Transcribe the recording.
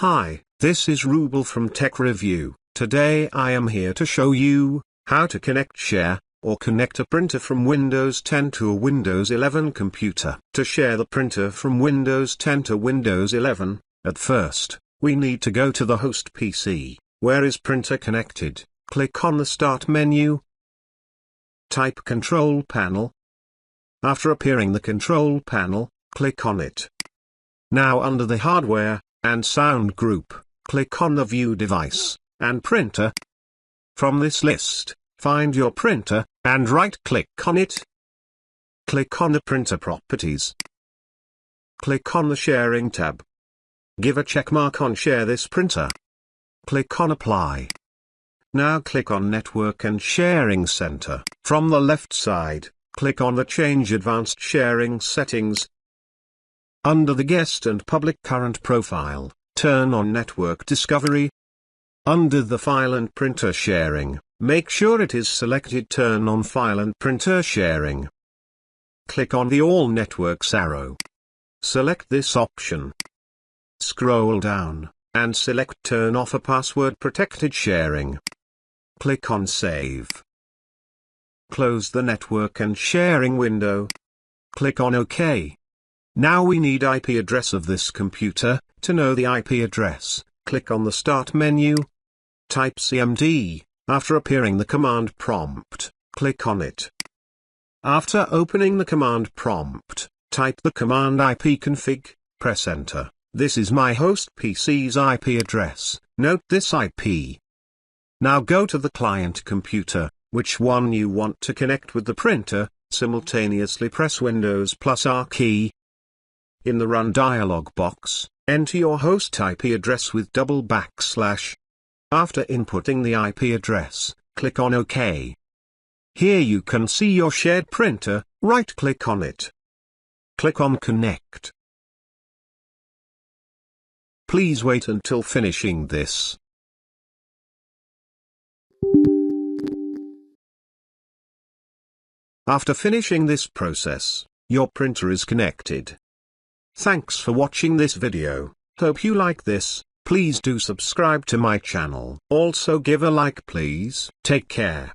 Hi, this is Rubel from Tech Review. Today I am here to show you how to share, or connect a printer from Windows 10 to a Windows 11 computer. To share the printer from Windows 10 to Windows 11, at first, we need to go to the host PC. Where is printer connected? Click on the Start menu. Type Control Panel. After appearing the Control Panel, click on it. Now under the Hardware and Sound group, click on the View Device and Printer. From this list, find your printer, and right-click on it. Click on the Printer Properties. Click on the Sharing tab. Give a check mark on Share this printer. Click on Apply. Now click on Network and Sharing Center. From the left side, click on the Change Advanced Sharing Settings. Under the Guest and Public Current profile, turn on Network Discovery. Under the File and Printer Sharing, make sure it is selected. Turn on File and Printer Sharing. Click on the All Networks arrow. Select this option. Scroll down, and select Turn off a password protected sharing. Click on Save. Close the Network and Sharing window. Click on OK. Now we need IP address of this computer. To know the IP address, click on the Start menu. Type CMD. After appearing the command prompt, click on it. After opening the command prompt, type the command ipconfig, press enter. This is my host PC's IP address. Note this IP. Now go to the client computer, which one you want to connect with the printer. Simultaneously press Windows +R key. In the Run dialog box, enter your host IP address with /. After inputting the IP address, click on OK. Here you can see your shared printer. Right-click on it. Click on Connect. Please wait until finishing this. After finishing this process, your printer is connected. Thanks for watching this video. Hope you like this. Please do subscribe to my channel. Also give a like please. Take care.